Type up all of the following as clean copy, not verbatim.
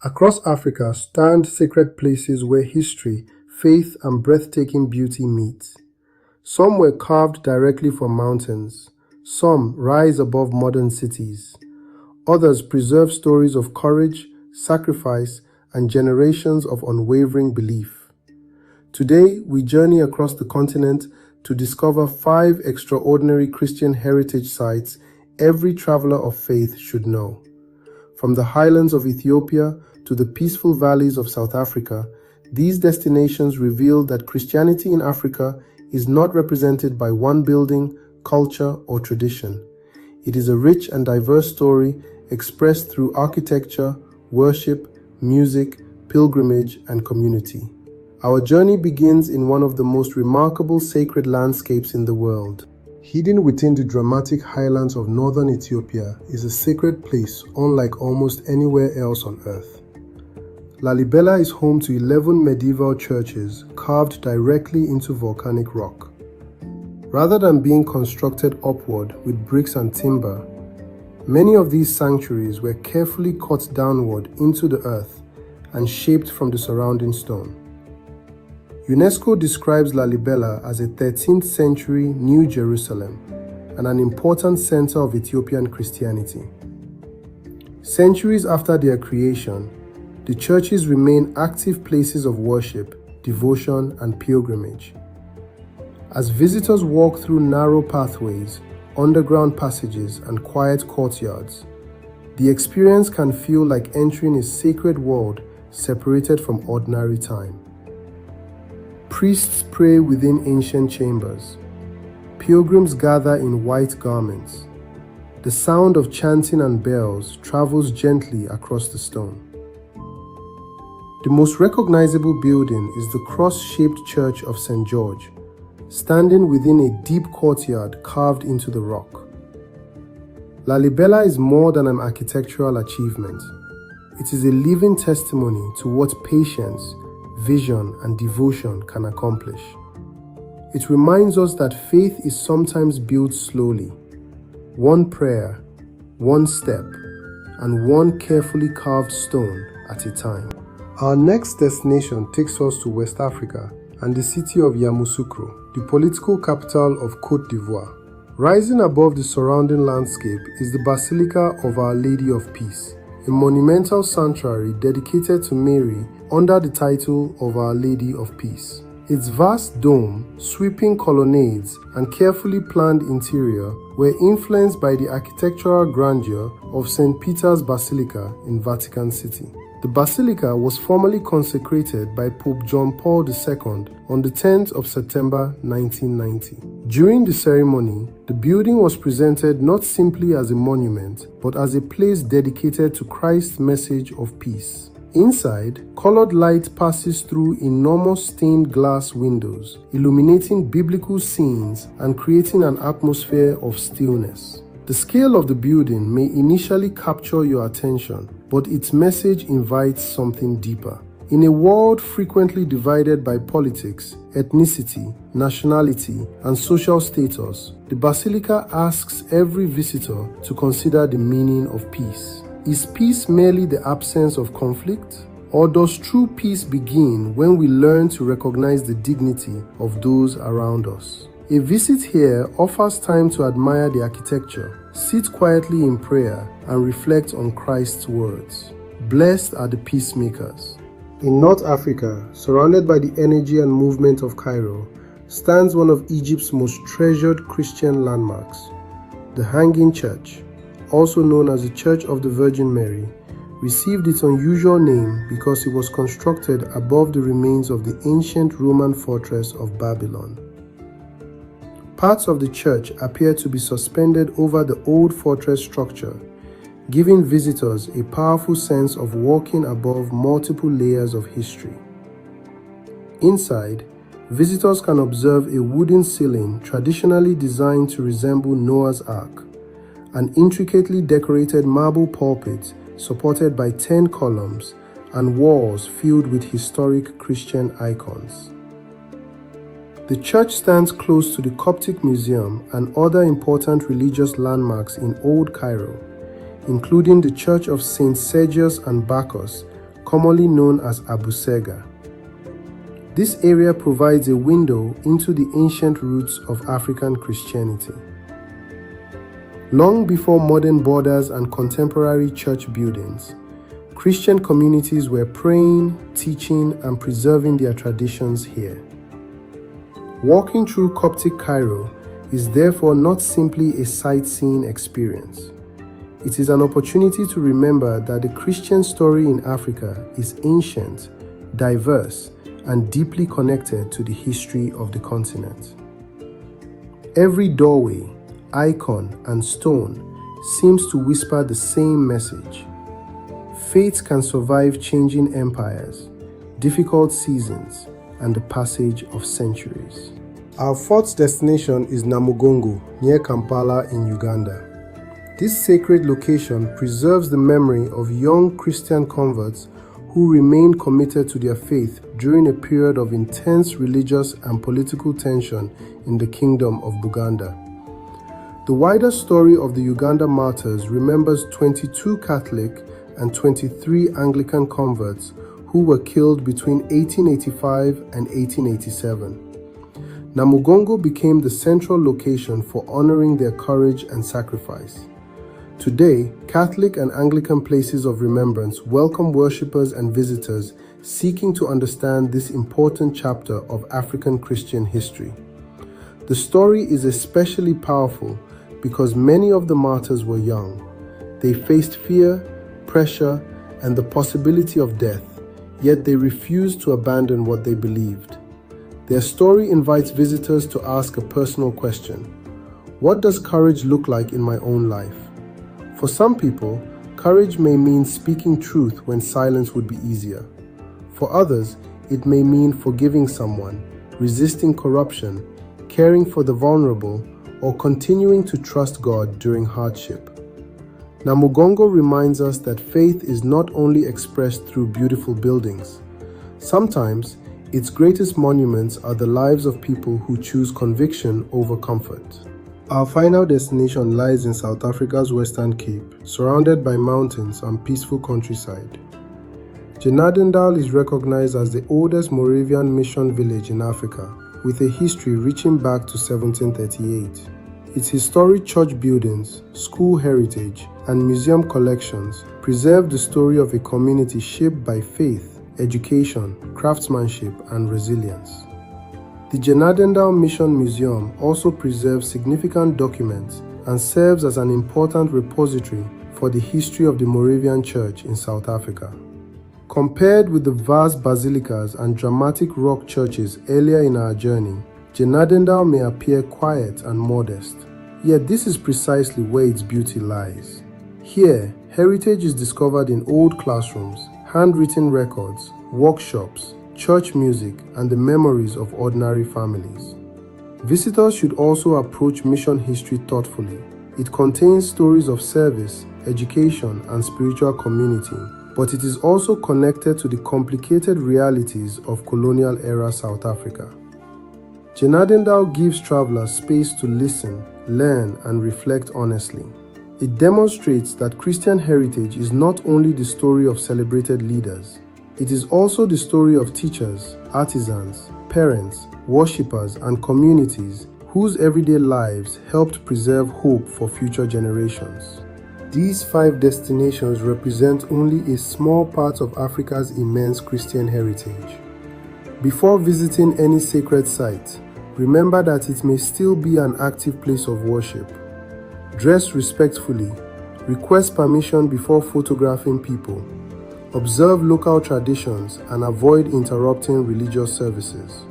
Across Africa stand sacred places where history, faith, and breathtaking beauty meet. Some were carved directly from mountains, some rise above modern cities. Others preserve stories of courage, sacrifice, and generations of unwavering belief. Today, we journey across the continent to discover 5 extraordinary Christian heritage sites every traveler of faith should know. From the highlands of Ethiopia to the peaceful valleys of South Africa, these destinations reveal that Christianity in Africa is not represented by one building, culture, or tradition. It is a rich and diverse story expressed through architecture, worship, music, pilgrimage, and community. Our journey begins in one of the most remarkable sacred landscapes in the world. Hidden within the dramatic highlands of northern Ethiopia is a sacred place unlike almost anywhere else on earth. Lalibela is home to 11 medieval churches carved directly into volcanic rock. Rather than being constructed upward with bricks and timber, many of these sanctuaries were carefully cut downward into the earth and shaped from the surrounding stone. UNESCO describes Lalibela as a 13th century New Jerusalem and an important center of Ethiopian Christianity. Centuries after their creation, the churches remain active places of worship, devotion, and pilgrimage. As visitors walk through narrow pathways, underground passages, and quiet courtyards, the experience can feel like entering a sacred world separated from ordinary time. Priests pray within ancient chambers. Pilgrims gather in white garments. The sound of chanting and bells travels gently across the stone. The most recognizable building is the cross-shaped Church of St. George, standing within a deep courtyard carved into the rock. Lalibela is more than an architectural achievement. It is a living testimony to what patience, vision, and devotion can accomplish. It reminds us that faith is sometimes built slowly, one prayer, one step, and one carefully carved stone at a time. Our next destination takes us to West Africa and the city of Yamoussoukro, the political capital of Côte d'Ivoire. Rising above the surrounding landscape is the Basilica of Our Lady of Peace, a monumental sanctuary dedicated to Mary under the title of Our Lady of Peace. Its vast dome, sweeping colonnades, and carefully planned interior were influenced by the architectural grandeur of St. Peter's Basilica in Vatican City. The basilica was formally consecrated by Pope John Paul II on the 10th of September 1990. During the ceremony, the building was presented not simply as a monument, but as a place dedicated to Christ's message of peace. Inside, colored light passes through enormous stained glass windows, illuminating biblical scenes and creating an atmosphere of stillness. The scale of the building may initially capture your attention, but its message invites something deeper. In a world frequently divided by politics, ethnicity, nationality, and social status, the Basilica asks every visitor to consider the meaning of peace. Is peace merely the absence of conflict? Or does true peace begin when we learn to recognize the dignity of those around us? A visit here offers time to admire the architecture, sit quietly in prayer, and reflect on Christ's words. Blessed are the peacemakers. In North Africa, surrounded by the energy and movement of Cairo, stands one of Egypt's most treasured Christian landmarks. The Hanging Church, also known as the Church of the Virgin Mary, received its unusual name because it was constructed above the remains of the ancient Roman fortress of Babylon. Parts of the church appear to be suspended over the old fortress structure, giving visitors a powerful sense of walking above multiple layers of history. Inside, visitors can observe a wooden ceiling traditionally designed to resemble Noah's Ark, an intricately decorated marble pulpit supported by 10 columns, and walls filled with historic Christian icons. The church stands close to the Coptic Museum and other important religious landmarks in Old Cairo, including the Church of St. Sergius and Bacchus, commonly known as Abusega. This area provides a window into the ancient roots of African Christianity. Long before modern borders and contemporary church buildings, Christian communities were praying, teaching, and preserving their traditions here. Walking through Coptic Cairo is therefore not simply a sightseeing experience. It is an opportunity to remember that the Christian story in Africa is ancient, diverse, and deeply connected to the history of the continent. Every doorway, icon, and stone seems to whisper the same message. Faith can survive changing empires, difficult seasons, and the passage of centuries. Our fourth destination is Namugongo, near Kampala in Uganda. This sacred location preserves the memory of young Christian converts who remained committed to their faith during a period of intense religious and political tension in the Kingdom of Buganda. The wider story of the Uganda Martyrs remembers 22 Catholic and 23 Anglican converts who were killed between 1885 and 1887. Namugongo became the central location for honoring their courage and sacrifice. Today, Catholic and Anglican places of remembrance welcome worshippers and visitors seeking to understand this important chapter of African Christian history. The story is especially powerful because many of the martyrs were young. They faced fear, pressure, and the possibility of death, yet they refused to abandon what they believed. Their story invites visitors to ask a personal question: what does courage look like in my own life? For some people, courage may mean speaking truth when silence would be easier. For others, it may mean forgiving someone, resisting corruption, caring for the vulnerable, or continuing to trust God during hardship. Namugongo reminds us that faith is not only expressed through beautiful buildings. Sometimes, its greatest monuments are the lives of people who choose conviction over comfort. Our final destination lies in South Africa's Western Cape, surrounded by mountains and peaceful countryside. Genadendal is recognized as the oldest Moravian mission village in Africa, with a history reaching back to 1738. Its historic church buildings, school heritage, and museum collections preserve the story of a community shaped by faith, education, craftsmanship, and resilience. The Genadendal Mission Museum also preserves significant documents and serves as an important repository for the history of the Moravian Church in South Africa. Compared with the vast basilicas and dramatic rock churches earlier in our journey, Genadendal may appear quiet and modest, yet this is precisely where its beauty lies. Here, heritage is discovered in old classrooms, handwritten records, workshops, church music, and the memories of ordinary families. Visitors should also approach mission history thoughtfully. It contains stories of service, education, and spiritual community, but it is also connected to the complicated realities of colonial-era South Africa. Genadendal gives travelers space to listen, learn, and reflect honestly. It demonstrates that Christian heritage is not only the story of celebrated leaders, it is also the story of teachers, artisans, parents, worshippers, and communities whose everyday lives helped preserve hope for future generations. These 5 destinations represent only a small part of Africa's immense Christian heritage. Before visiting any sacred site, remember that it may still be an active place of worship. Dress respectfully, request permission before photographing people, observe local traditions, and avoid interrupting religious services.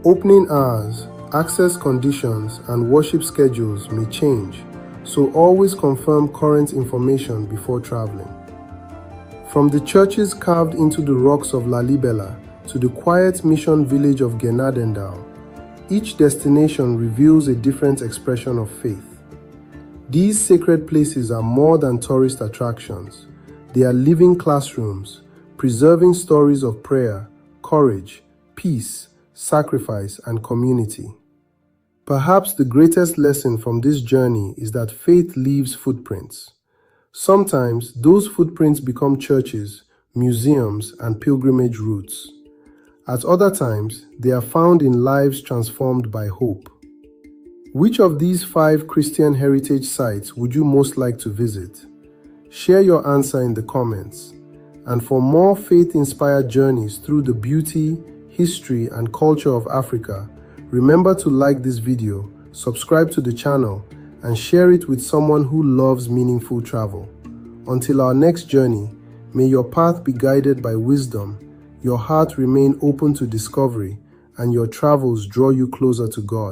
Opening hours, access conditions, and worship schedules may change, so always confirm current information before traveling. From the churches carved into the rocks of Lalibela to the quiet mission village of Genadendal, each destination reveals a different expression of faith. These sacred places are more than tourist attractions. They are living classrooms, preserving stories of prayer, courage, peace, sacrifice, and community. Perhaps the greatest lesson from this journey is that faith leaves footprints. Sometimes those footprints become churches, museums, and pilgrimage routes. At other times, they are found in lives transformed by hope. Which of these 5 Christian heritage sites would you most like to visit? Share your answer in the comments. And for more faith-inspired journeys through the beauty, history, and culture of Africa, remember to like this video, subscribe to the channel, and share it with someone who loves meaningful travel. Until our next journey, may your path be guided by wisdom, your heart remain open to discovery, and your travels draw you closer to God.